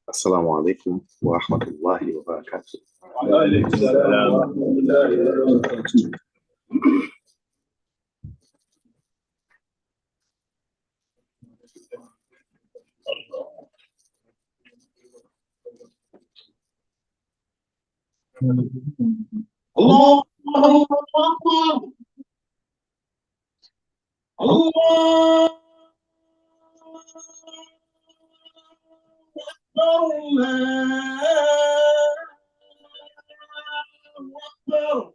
السلام عليكم ورحمة الله وبركاته. وعليكم السلام ورحمة الله وبركاته. الله أكبر. الله أكبر.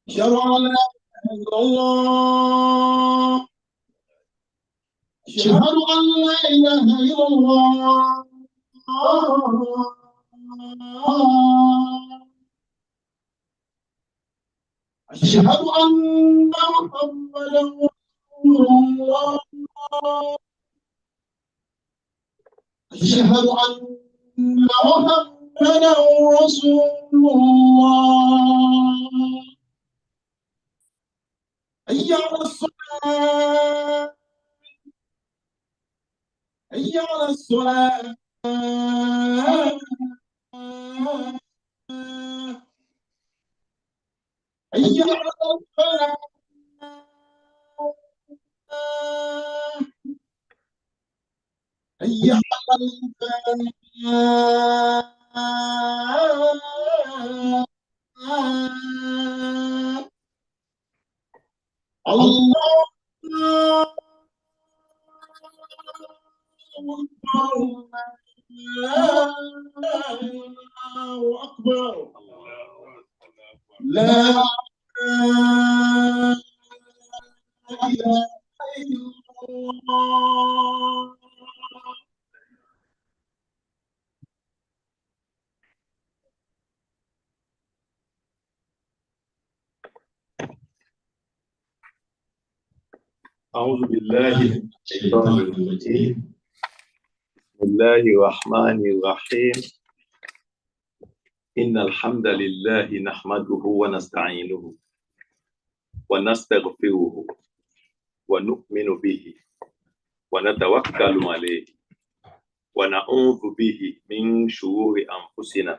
أشهد أن لا إله إلا الله. أشهد أن لا إله إلا الله. أشهد أن محمدا رسول الله. أشهد أن محمدا رسول الله. حي على الصلاة. حي على الصلاة. حي على الفلاح. حي على الفلاح. الله أكبر. لا إله إلا الله. أعوذ بالله من الشيطان الرجيم. بسم الله الرحمن الرحيم. إن الحمد لله نحمده ونستعينه ونستغفره ونؤمن به ونتوكل عليه ونعوذ به من شرور أنفسنا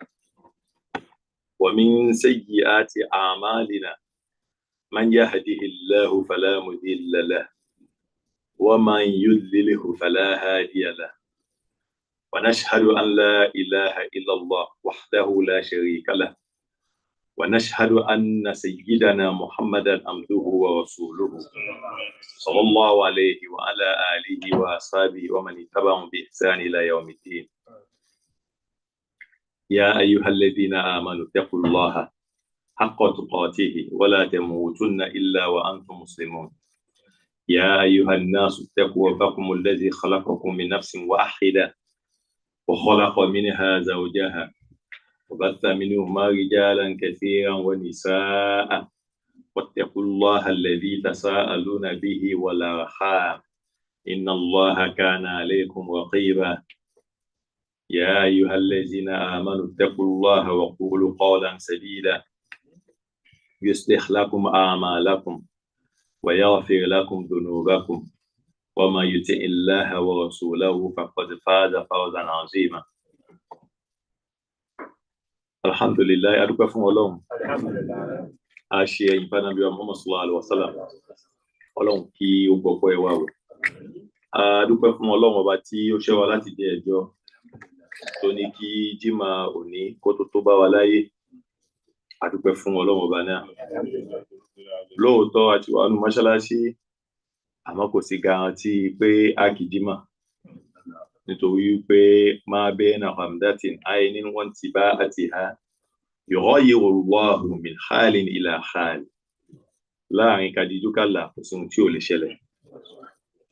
ومن سيئات أعمالنا. من يهده الله فلا مضل له ومن يضلله فلا هادي له. ونشهد أن لا إله إلا الله وحده لا شريك له. ونشهد أن سيدنا محمدا عبده ورسوله صلى الله عليه وعلى آله وأصحابه ومن اتبعهم بإحسان إلى يوم الدين. يا أيها الذين آمنوا اتقوا الله حق تقاته ولا تموتن إلا وأنتم مسلمون. يا أيها الناس اتقوا ربكم الذي خلقكم من نفس واحدة وخلق منها زوجها وبث منهما رجالا كثيرا ونساء واتقوا الله الذي تساءلون به والأرحام إن الله كان عليكم رقيبا. يا أيها الذين آمنوا اتقوا الله وقولوا قولا سديدا يصلح لكم أعمالكم ويغفر لكم ذنوبكم ومن يطع الله ورسوله فقد فاز فوزا عظيما. الحمد لله. أدوك فún Ọlọ́run. أشياء ينفعنا بيوم محمد صلى الله عليه وسلم. Ọlọ́run kí ó gbọ́pọ̀ ẹwà wò. Adúpẹ́ fún Ọlọ́run ọba tí ó ṣẹ́ wa láti dé ẹjọ́ tó ní kí jímà òní kó tó bá wa láyé. Adúpẹ́ fún Ọlọ́run ọba náà. Lóòótọ́ àti wà nínú mọ́ṣáláṣí àmọ́ kò sí garanti pé a kì í jímà nítorí pé máa bẹ́ẹ̀ náà hamdatin àìní wọ́n ti bá àti ha yughayyiru Allahu min halin ila hal. Láàrin kàdíjú kàlà kò sí ohun tí ò lè ṣẹlẹ̀.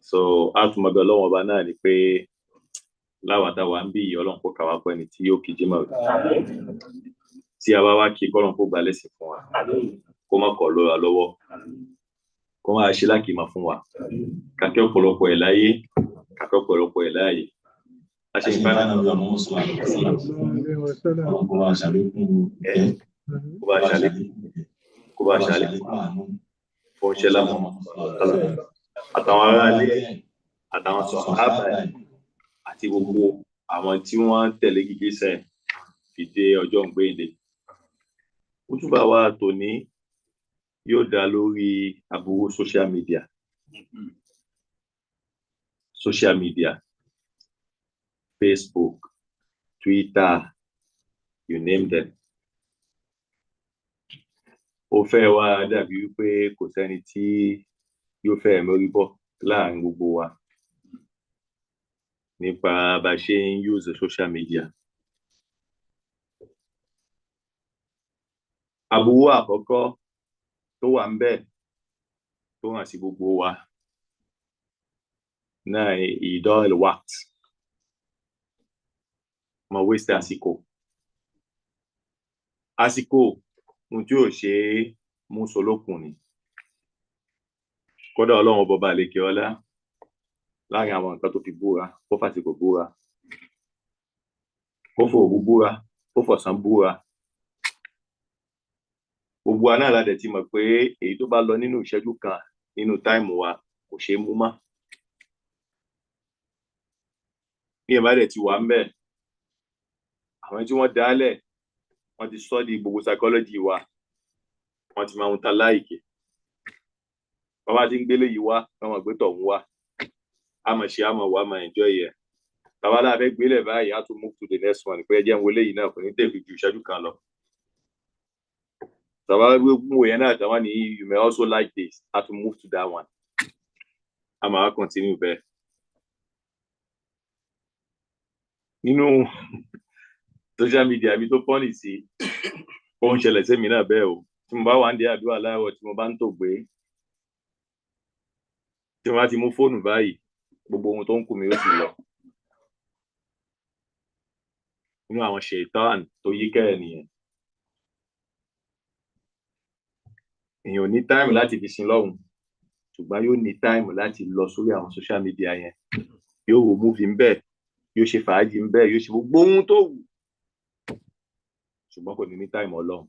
So àtúmọ̀bẹ̀ Ọlọ́run ọba náà ni pé láwàtàwà ń bí Ọlọ́run kó kàwá pẹ́ ni tí yóò kì í jímà tí a bá wá kí kọ́lọ́run kó gbà lẹ́sìn fún wa kó má kọ̀ lọ́ra lọ́wọ́ kó máa ṣe lákìímà fún wa kàkẹ́ ọ̀pọ̀lọpọ̀ ẹ̀ láyé kàkẹ́ ọ̀pọ̀lọpọ̀ ẹ̀ láàyè. A ṣe ìfẹ́ náà lọ́wọ́ àwọn mùsùlùmí kó bá ṣàlékún ẹ̀ kó bá ṣàlékún ṣẹlá Muhammad àtàwọn ará ilé àtàwọn sàhábà àti gbogbo àwọn tí wọ́n tẹ̀lé gìgísẹ̀ fi dé ọjọ́ ìgbéǹde. Khutba wa tòní yóò dá lórí aburú social media. Social media, Facebook, Twitter, you name them. Ó fẹ́ wá dàbí wípé kò sẹ́ni tí yóò fẹ́ mórí bọ́ láàrin gbogbo wa nípa bá ṣe ń use social media. Aburú àkọ́kọ́ tó wà ńbẹ̀ tó hàn sí gbogbo wa náà ìdọ́ el-waqt, mo waste àsìkò ohun tí ò ṣe é mú solókun ni. Kódà Ọlọ́run bọba àlékè ọlá láàrin àwọn nǹkan tó fi búra, ó fàsìkò búra, ó fòru búra, ó fọ̀sán búra. Gbogbo wa náà la dẹ̀ ti mọ̀ pé èyí tó bá lọ nínú ìṣẹ́jú kan nínú táìmù wa kò ṣeé mú mọ́. Ní ẹ̀ bá dẹ̀ ti wà ńbẹ̀, àwọn tí wọ́n dálẹ̀ wọ́n ti sọ́ di gbogbo psychology wa, wọ́n ti máa ń ta láìkì. Wọ́n bá ti ń gbélé yìí wá, wọ́n mọ̀ pé tọ̀hún wá. A mọ̀ ṣe, a mọ̀ wá, a mọ̀ enjoy ẹ̀. Tàwa náà fẹ́ gbélé báyìí, a tún move to the next one. Pé ẹ jẹ́ ń wọlé yìí náà kò ní tèmi ju ìṣẹ́jú kan lọ. Tàwa mú yẹn náà, tàwa ní you may also like this, a tún move to that one. A máa continue bẹ́ẹ̀. Nínú social media mi tó pọ́nì sí, ó ń ṣẹlẹ̀ sẹ́mi náà bẹ́ẹ̀ o. Tí mo bá wà ń dé àdúrà láàárọ̀, tí mo bá ń tògbé, tí mo bá ti mú fóònù báyìí, gbogbo ohun tó ń kù mí ó sì lọ. Nínú àwọn ṣèitán tó yíká ẹ̀ nìyẹn. Èèyàn ò ní táìmù láti fi sin lọ́hùn, ṣùgbọ́n yóò ní táìmù láti lọ sórí àwọn social media yẹn. Yóò wo múfì ńbẹ̀, yóò ṣe fàájì ńbẹ̀, yóò ṣe gbogbo ohun tó wù, ṣùgbọ́n kò ní táìmù Ọlọ́run.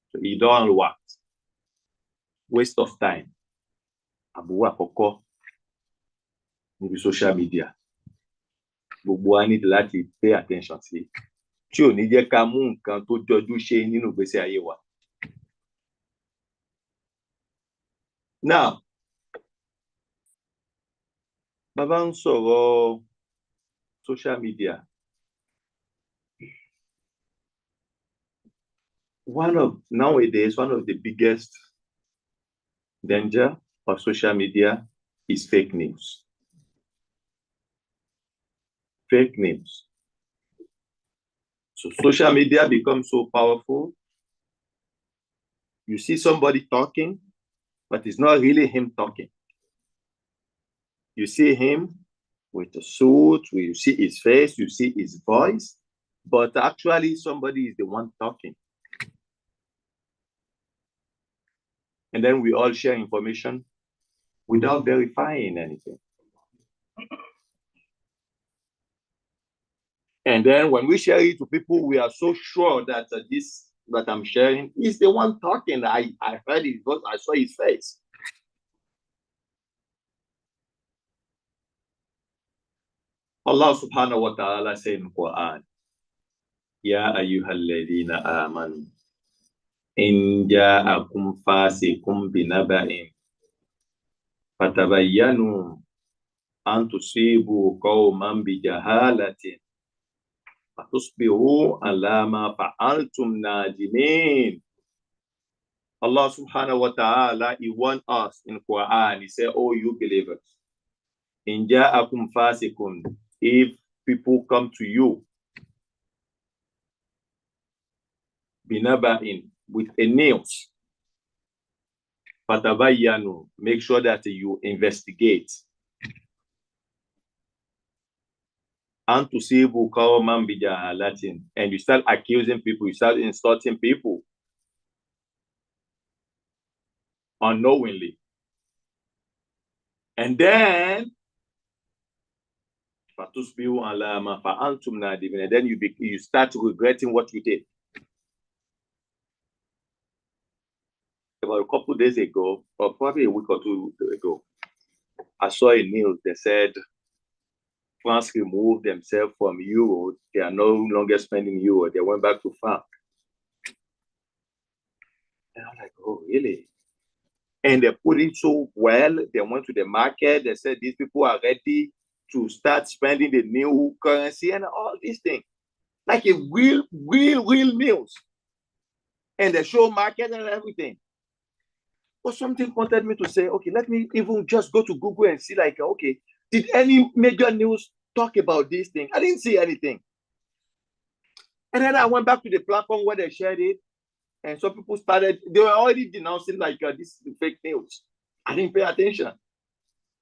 So he don't work. Waste of time. Àbúrò àkọ́kọ́ níbi social media. Gbogbo wa need láti pay attention sí, tí ò ní jẹ́ ká mú nǹkan tó jọjú ṣe nínú ìgbésí ayé wa. Now, bàbá ń sọ̀rọ̀ social media. Nowadays, one of the biggest danger of social media is fake news. Fake news. So social media becomes so powerful. You see somebody talking, but it's not really him talking. You see him with a suit, you see his face, you see his voice, but actually somebody is the one talking. And then we all share information without verifying anything. And then when we share it to people, we are so sure that this that I'm sharing is the one talking. I heard it because I saw his face. Allah subhanahu wa ta'ala said in the Quran, Ya ayyuhalladhina amanu, in ja'akum fasikum binaba'in, fatabayyanu an tusibu qawman bijahalatin, fatusbihu ala ma fa'altum nadimin. Allah subhanahu wa ta'ala, he warned us in the Quran. He said, oh, you believers, in ja'akum fasikum, if people come to you binaba'in, with a news, fatabayyanu, make sure that you investigate. And to see qawman bijahalatin, and you start accusing people, you start insulting people unknowingly. And then fatusbihu ala ma fa'altum nadimin, and then you start regretting what you did. about a couple of days ago, or probably a week or two ago, I saw a news that said France removed themselves from euro. They are no longer spending euro. They went back to franc. And I'm like, oh, really? And they put it so well. They went to the market. They said these people are ready to start spending the new currency and all these things. Like a real news. And they show market and everything. But something prompted me to say, okay, let me even just go to Google and see, like, okay, did any major news talk about this thing? I didn't see anything. And then I went back to the platform where they shared it. And some people they were already denouncing, like, this is fake news. I didn't pay attention.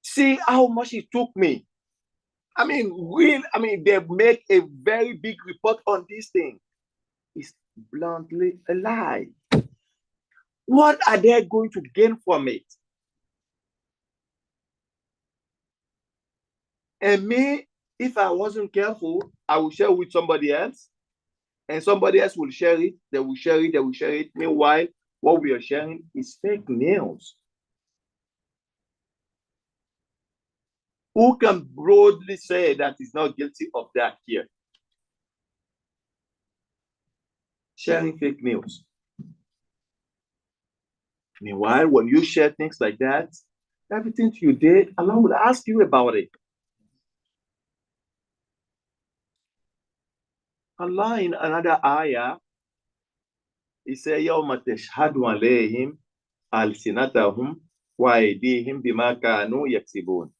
See how much it took me. I mean, they make a very big report on this thing. It's bluntly a lie. What are they going to gain from it? And me, if I wasn't careful, I would share with somebody else, and somebody else will share it. They will share it. They will share it. Meanwhile, what we are sharing is fake news. Who can broadly say that is not guilty of that here? Sharing fake news. Meanwhile, when you share things like that, everything you did, Allah will ask you about it. Allah in another ayah, He said, يَوْمَ تَشْهَدُ عَلَيْهِمْ أَلْسِنَتَهُمْ وَأَيْدِيهِمْ بِمَا كَانُوا يَكْسِبُونَ.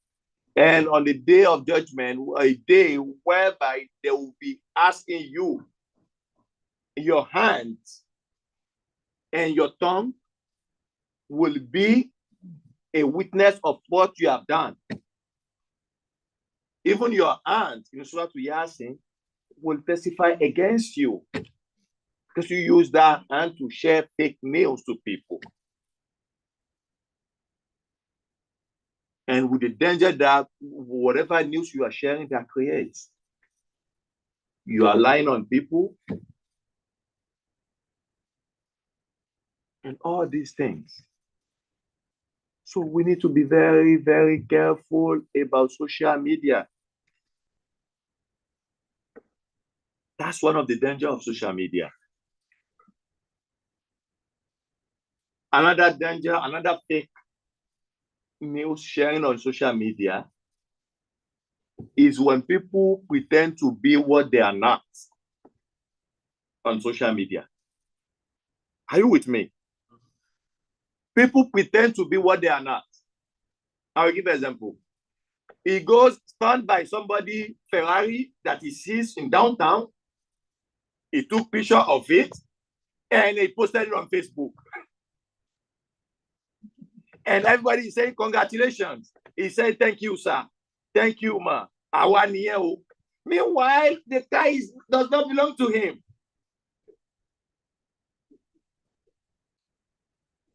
And on the day of judgment, a day whereby they will be asking you, your hands and your tongue will be a witness of what you have done. Even your hands, in Surah to Yasin, will testify against you because you use that hand to share fake news to people. And with the danger that whatever news you are sharing that creates, you are lying on people and all these things. So we need to be very, very careful about social media. That's one of the dangers of social media. Another danger, another fake news sharing on social media is when people pretend to be what they are not on social media. Are you with me? People pretend to be what they are not. I'll give an example. He goes stand by somebody Ferrari that he sees in downtown. He took picture of it and he posted it on Facebook. And everybody is saying, congratulations. He said, thank you, sir. Thank you, ma. Meanwhile, the car does not belong to him.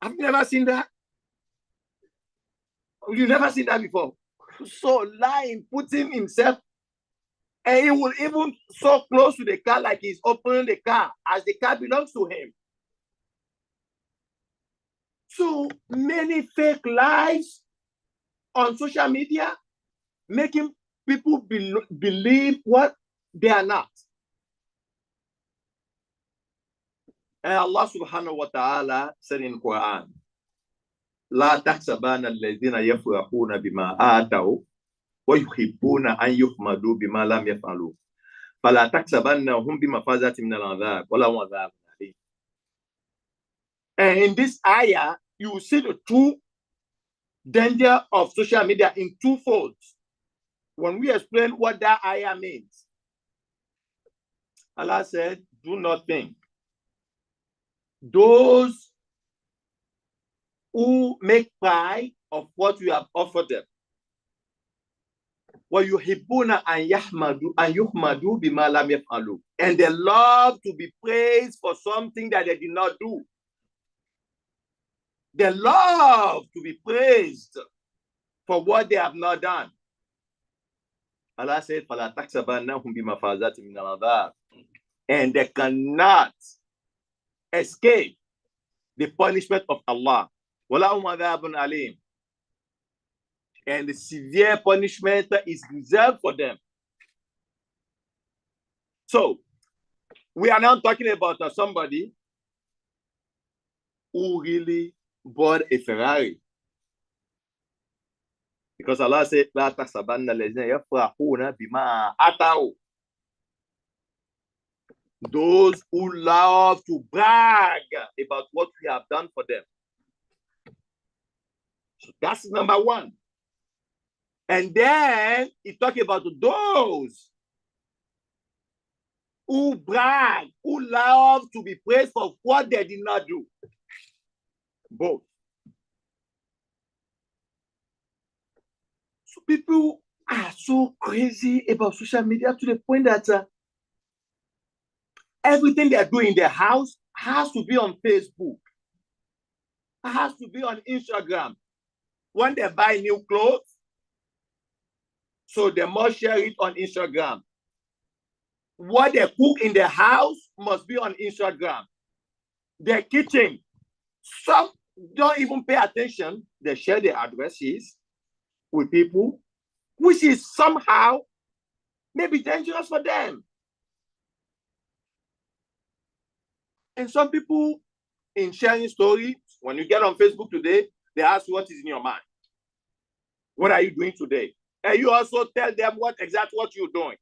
Have you never seen that? You've never seen that before. So lying, putting himself, and he will even so close to the car like he's opening the car as the car belongs to him. So many fake lies on social media, making people believe what they are not. And Allah subhanahu wa ta'ala said in Quran, لا تحسبن الذين يفرحون بما آتوا ويحبون أن يحمدوا بما لم يفعلوا فلا تحسبنهم بمفازة من العذاب ولهم عذاب أليم. And in this ayah, you will see the true danger of social media in two folds. When we explain what that ayah means, Allah said, do not think those who make pride of what you have offered them. وَيُحِبُّونَ أَن يُحْمَدُوا بِمَا لَمْ يَفْعَلُوا. And they love to be praised for something that they did not do. They love to be praised for what they have not done. Allah said, فَلَا تَحْسَبَنَّهُمْ بِمَفَازَةٍ مِنَ الْعَذَابِ. And they cannot escape the punishment of Allah. وَلَهُمْ عَذَابٌ عَلِيمٌ. And the severe punishment is reserved for them. So, we are now talking about somebody who really bought a Ferrari. Because Allah said, لَا تَحْسَبَنَّ الَّذِينَ يَفْرَحُونَ بِمَا أَتَوْا. Those who love to brag about what we have done for them. So that's number one. And then he talked about those who brag, who love to be praised for what they did not do. Both. So people are so crazy about social media to the point that everything they do in their house has to be on Facebook. It has to be on Instagram. When they buy new clothes, so they must share it on Instagram. What they cook in their house must be on Instagram. Their kitchen, some don't even pay attention. They share their addresses with people, which is somehow maybe dangerous for them. And some people, in sharing stories, when you get on Facebook today, they ask you what is in your mind. What are you doing today? And you also tell them what you're doing.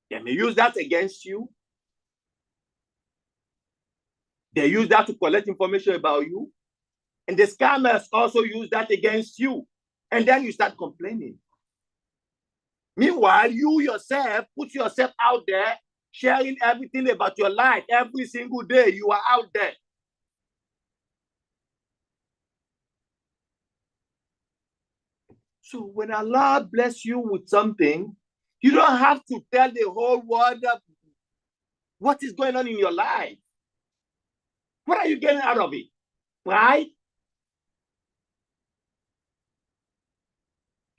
They may use that against you. They use that to collect information about you. And the scammers also use that against you. And then you start complaining. Meanwhile, you yourself put yourself out there, sharing everything about your life. Every single day you are out there. So when Allah bless you with something, you don't have to tell the whole world what is going on in your life. What are you getting out of it? Pride?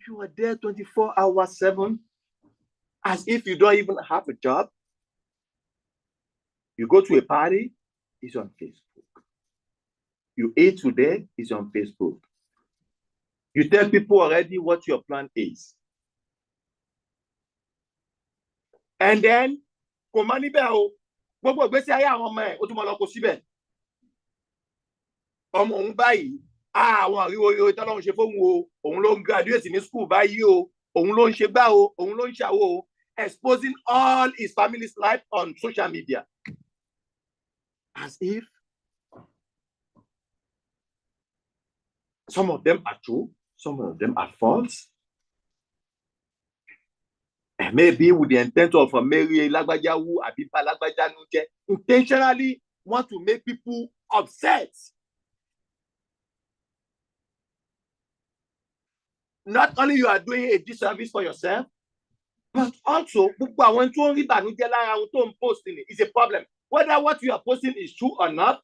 You are there 24 hours, 7, as if you don't even have a job. You go to a party, it's on Facebook. You eat today, it's on Facebook. You tell people already what your plan is. And then, komani bẹ́ẹ̀ o, gbogbo ìgbésí ayé àwọn ọmọ ẹ̀, ó tún máa lọ kó síbẹ̀. Ọmọ òun báyìí, àwọn àríwó tọ́lọ́run ṣe fóun o, òun ló ń graduate ní school báyìí o, òun ló ń ṣe gbá o, òun ló ń ṣàwo o, exposing all his family's life on social media. As if some of them are true, some of them are false. And maybe with the intent of Mary Lagbajawu, Abiba Lagbajanuje, intentionally want to make people upset. Not only you are doing a disservice for yourself, but also posting is a problem. Whether what you are posting is true or not,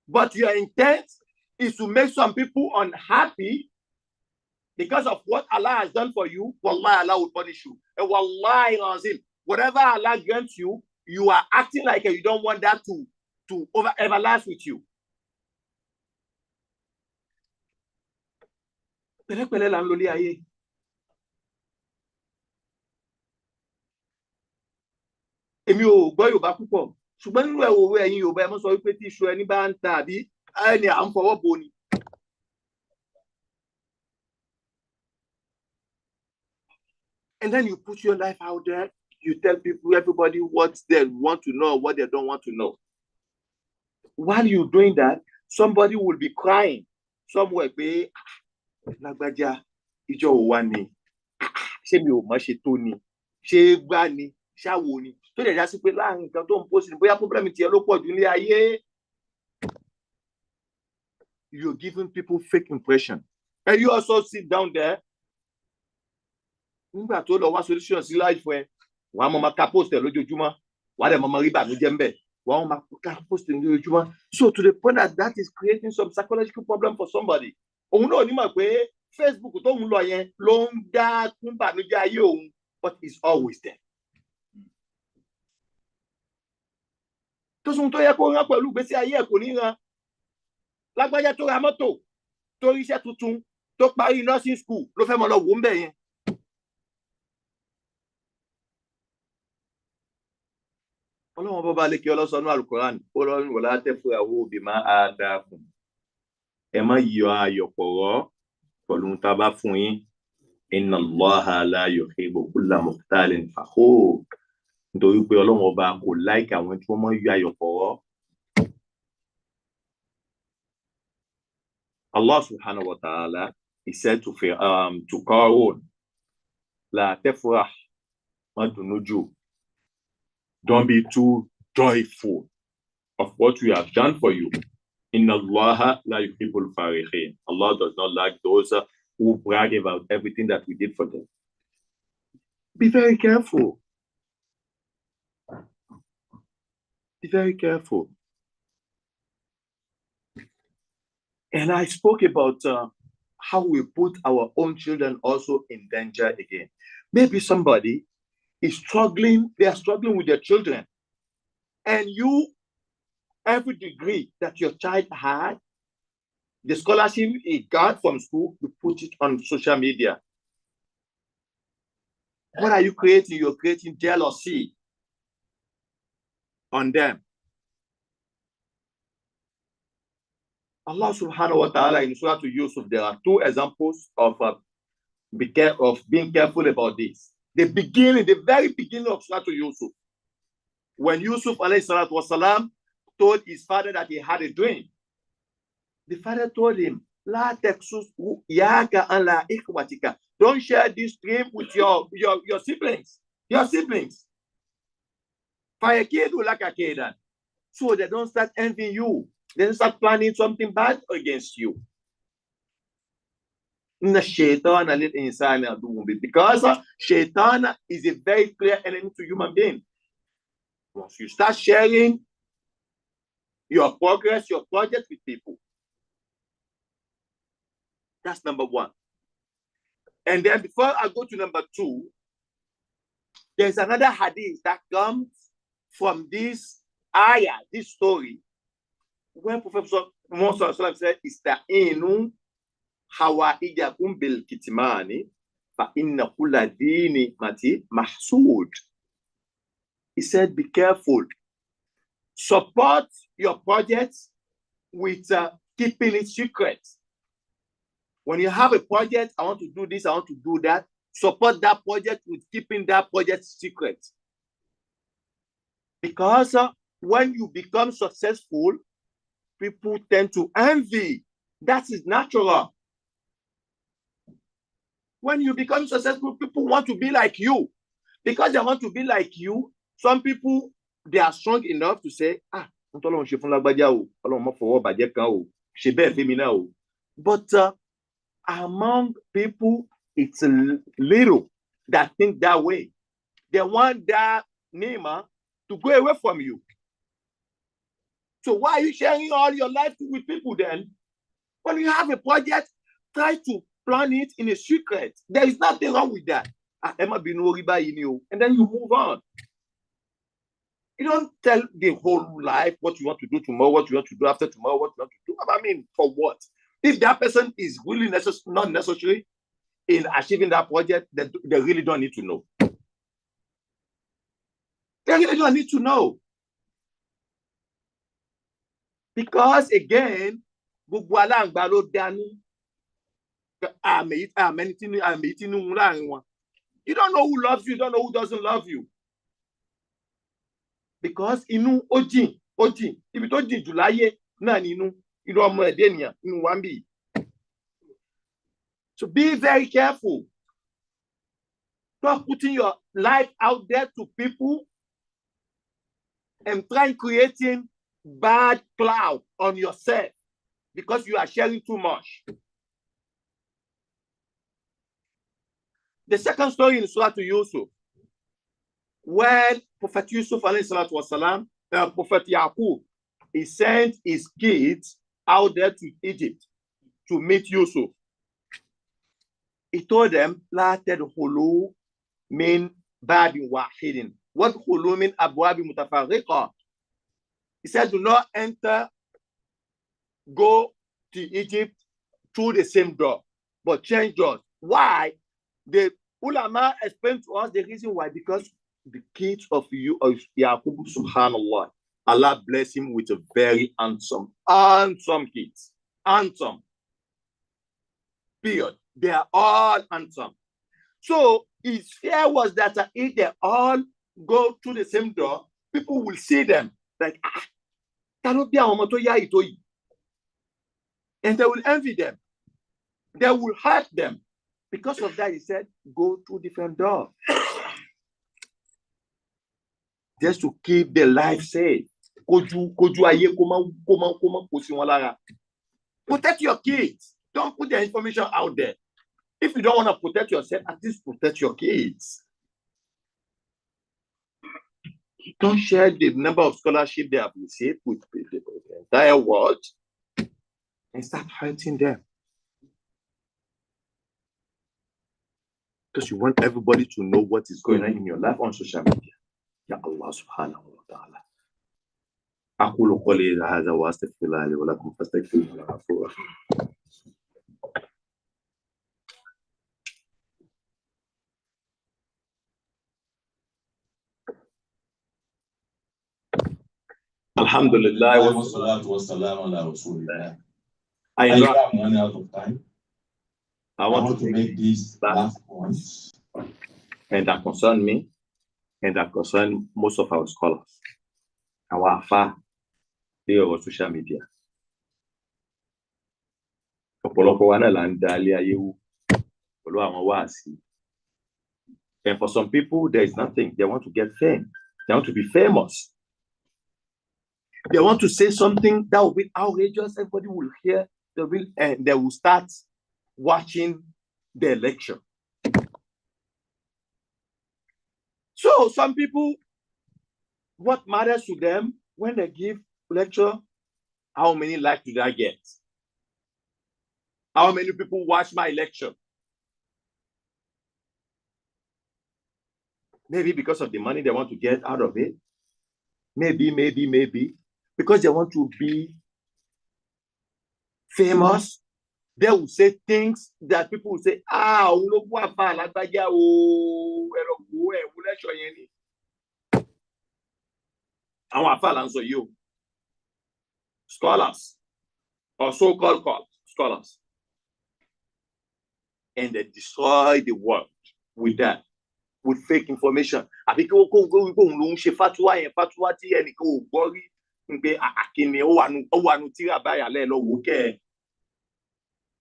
but your intent is to make some people unhappy because of what Allah has done for you. Wallahi, Allah will punish you. And wallahi, whatever Allah grants you, you are acting like you don't want that to everlast with you. Èmi ò gbọ́ Yorùbá púpọ̀, ṣùgbọ́n nínú òwe ẹ̀yin Yorùbá ẹ mọ́ sọ wípé tí iṣu ẹni bá ń ta àbí ẹni à ń fọwọ́ bo ni. And then you put your life out there, you tell people, everybody what they want to know, what they don't want to know. While you're doing that, somebody will be crying somewhere, pé Lágbájá ìjọ wa ni, ṣé mi ò mọ̀ ṣe tó ni, ṣé gbá ni, ṣáwo ni. So they just pé láàrin nǹkan tó ń post ni bóyá problem ti ẹ ló pọ̀ jù ní ayé. You're giving people fake impression. And you also sit down there. Nígbà tó lọ wá solution sí life ẹ, wàá mọ̀ máa ka post ẹ lójoojúmọ́, wàá dẹ̀ mọ̀ rí ìbànújẹ́ ń bẹ̀, wàá máa ka post ẹ lójoojúmọ́. So to the point that is creating some psychological problem for somebody. Òun náà ní mọ̀ pé Facebook tó ń lọ yẹn ló ń dá kún ìbànújẹ́ ayé òun, but it's always there. tó sùn tó yẹ kó rán pẹ̀lú gbèsè ayé ẹ̀ kò ní rán. Lágbájá tó ra mọ́tò tó ríṣẹ́ tuntun tó parí nursing school ló fẹ́ mọ lọ wò ń bẹ̀ yẹn. Ọlọ́run bọ́ba lè kí ọlọ́sọ̀nù Al-Qur'an Ọlọ́run wọlé àtẹ̀fọ́ àwọn òbí máa á dáa fún. Ẹ má yọ ayọ̀ pọ̀rọ̀ pẹ̀lú tá a bá fún yín. Inna Allaha la yuhibbu kulla mukhtalin fakhur. Nítorí pé Ọlọ́run ọba kò láìka àwọn tí wọ́n máa yọ ayọ̀ pọ̀rọ̀. Allah subhanahu wa ta'ala, he said to Qarun, La tafrah, madunuju. Don't be too joyful of what we have done for you. Inna Allaha la yuhibbul farihin. Allah does not like those who brag about everything that we did for them. Be very careful. Be very careful. And I spoke about how we put our own children also in danger again. Maybe somebody is struggling, they are struggling with their children. And you, every degree that your child had, the scholarship he got from school, you put it on social media. What are you creating? You're creating jealousy on them. Allah subhanahu wa ta'ala in Surah to Yusuf, there are two examples of being careful about this. The very beginning of Surah to Yusuf, when Yusuf alayhi salatu wasalam told his father that he had a dream, the father told him, La texus yaka an la ikhwatika. Don't share this dream with your siblings. Your siblings. Fayakidu laka kaidan. So they don't start envying you. They don't start planning something bad against you. Because shaitan is a very clear enemy to human beings. Once you start sharing your progress, your project with people, that's number one. And then before I go to number two, there's another hadith that comes from this ayah, this story, when Prophet Muhammad said, Ista'inu hawaijakum bil kitmani fa inna kulla dini mati mahsud. He said, be careful. Support your projects with keeping it secret. When you have a project, I want to do this, I want to do that, support that project with keeping that project secret. Because when you become successful, people tend to envy. That is natural. When you become successful, people want to be like you. Because they want to be like you, some people, they are strong enough to say, but among people, it's little that think that way. They want that name to go away from you. So why are you sharing all your life with people then? When you have a project, try to plan it in a secret. There is nothing wrong with that. And then you move on. You don't tell the whole life what you want to do tomorrow, what you want to do after tomorrow, what you want to do. I mean, for what? If that person is really not necessary in achieving that project, they really don't need to know. They really don't need to know. Because again, you don't know who loves you, you don't know who doesn't love you. Because inu ojin, if you don't do July, so be very careful. Stop putting your life out there to people and trying creating bad cloud on yourself because you are sharing too much. The second story in Surah to Yusuf, when Prophet Yusuf والسلام, Prophet Yaqub, he sent his kids out there to Egypt to meet Yusuf. He told them, La tadkhulu min babin wahidin, wadkhulu min abwabin mutafarriqa. He said, do not go to Egypt through the same door, but change doors. Why? The ulama explained to us the reason why, because the kids of Yaqub, subhanallah, Allah bless him with a very handsome kids. Handsome. Period. They are all handsome. So his fear was that if they all go through the same door, people will see them like, and they will envy them. They will hurt them. Because of that, he said, go through different doors. Just to keep the life safe. Protect your kids. Don't put the information out there. If you don't want to protect yourself, at least protect your kids. Don't share the number of scholarships they have received with the entire world and start hurting them. Because you want everybody to know what is going on in your life on social media. Ya Allah subhanahu wa ta'ala. أقول قولي هذا وأستغفر الله لي ولكم فاستغفروه إنه غفور رحيم. Alhamdulillah wassalatu wassalamu ala rasulillah. I am running out of time. I want to make these last points, and that concern me, and that concern most of our scholars. Our afa, they are on social media. And for some people, there is nothing. They want to get fame. They want to be famous. They want to say something that will be outrageous. Everybody will hear. They will start watching the lecture. So some people, what matters to them when they give lecture, how many likes did I get? How many people watch my lecture? Maybe because of the money they want to get out of it. Maybe. Because they want to be famous. They will say things that people will say, you. Scholars, or so-called scholars. And they destroy the world with that, with fake information.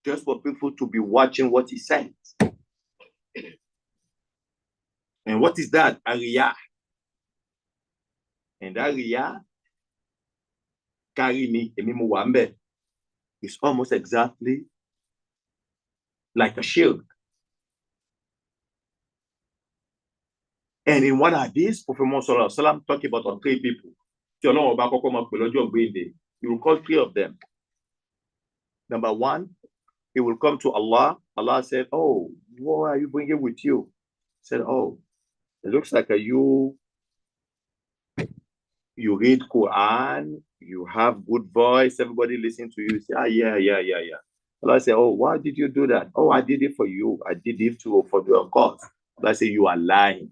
Just for people to be watching what he said. And what is that? Ariya. And Ariya, Karini, Emimuwambe, is almost exactly like a shield. And in one hadith, Prophet Muhammad talking about 3 people. You will call 3 of them. Number 1, he will come to Allah. Allah said, oh, what are you bringing with you? He said, oh, it looks like you read Quran, you have good voice, everybody listen to you. You say, yeah. Allah said, oh, why did you do that? Oh, I did it for you. I did it for your cause. Allah said, you are lying.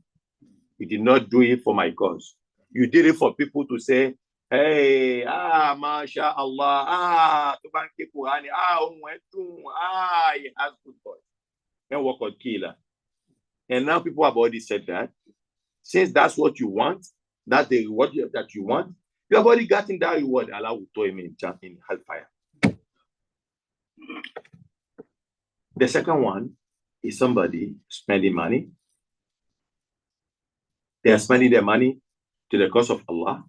You did not do it for my cause. You did it for people to say, hey, mashallah, Quran, he has good voice. And work on killer. And now people have already said that. Since that's what you want, that's the reward that you want, you have already gotten that reward. Allah will throw him in hellfire. The second one is somebody spending money. They are spending their money to the cause of Allah.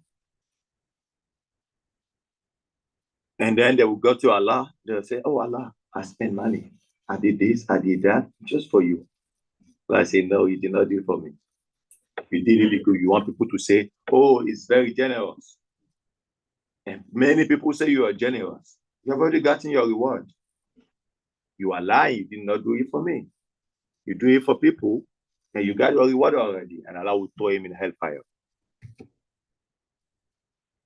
And then they will go to Allah. They'll say, oh, Allah, I spent money. I did this, I did that, just for you. But I say, no, you did not do it for me. You did it because you want people to say, oh, it's very generous. And many people say you are generous. You have already gotten your reward. You are lying. You did not do it for me. You do it for people, and you got your reward already. And Allah will throw him in hellfire.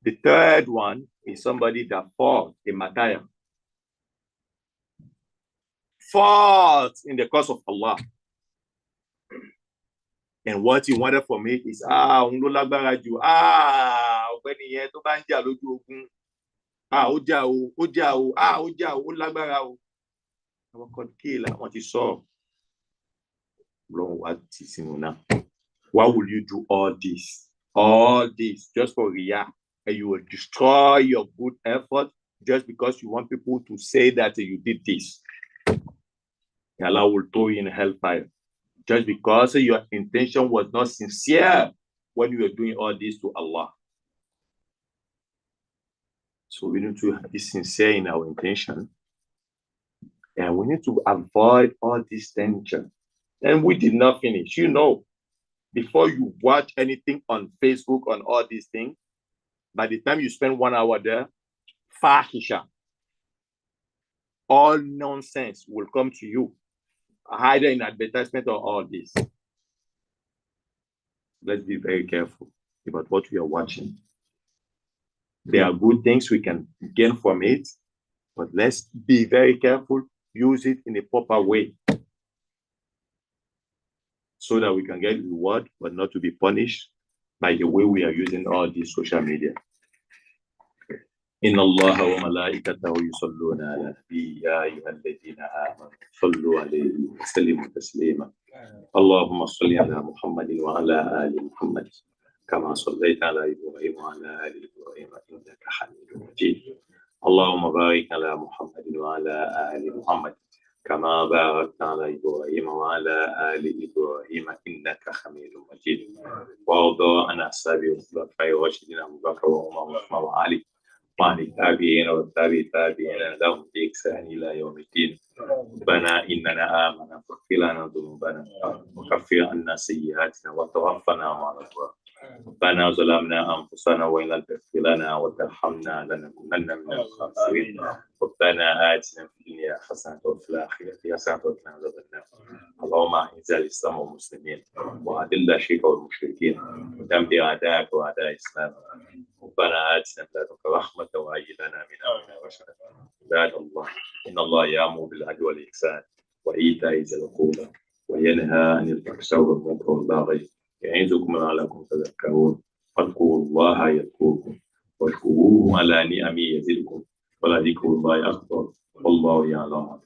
The third one is somebody that fought a martyr. Fought in the cause of Allah. And what he wanted from it is, òun ló lágbára jù, ọ̀gbẹ́ni yẹn tó bá ń jà lójú ogun, ó jà o, ó jà o, ó jà o, ó lágbára o. Àwọn kan kíla, wọ́n ti sọ. Lord, what is in now? Why will you do all this? All this just for riyah, and you will destroy your good effort just because you want people to say that you did this. And Allah will throw you in hellfire just because your intention was not sincere when you were doing all this to Allah. So we need to be sincere in our intention, and we need to avoid all this tension. And we did not finish. You know, before you watch anything on Facebook, on all these things, by the time you spend 1 hour there, fahisha, all nonsense will come to you, either in advertisement or all this. Let's be very careful about what we are watching. There are good things we can gain from it, but let's be very careful, use it in a proper way, so that we can get reward, but not to be punished by the way we are using all these social media. إن الله وملائكته يصلون على النبي يا أيها الذين آمنوا صلوا عليه وسلموا تسليما اللهم صل على محمد وعلى آل محمد كما صليت على إبراهيم وعلى آل إبراهيم إنك حميد مجيد اللهم بارك على محمد وعلى آل محمد كما باركت على إبراهيم وعلى آل إبراهيم إنك حميد مجيد وارض عن أصحاب الخلفاء الراشدين أبي بكر وعمر وعثمان وعلي وعن التابعين والتابعين لهم بإحسان إلى يوم الدين ربنا إننا آمنا فاغفر لنا ذنوبنا وكفر عنا سيئاتنا وتوفنا مع الأبرار ربنا ظلمنا أنفسنا وإن لم تغفر لنا وترحمنا لنكونن من الخاسرين ربنا آتنا في الدنيا حسنة وفي الآخرة حسنة وقنا عذاب النار اللهم أعز الإسلام والمسلمين وأذل الشرك والمشركين ودمر أعداءك وأعداء الإسلام ربنا آتنا من لدنك رحمة وهيئ لنا من أمرنا رشدا عباد الله إن الله يأمر بالعدل والإحسان وإيتاء ذي القربى وينهى عن الفحشاء والمنكر والبغي يعظكم لعلكم تذكرون فاذكروا الله يذكركم واشكروه على نعمه يزدكم ولذكر الله أكبر والله يعلم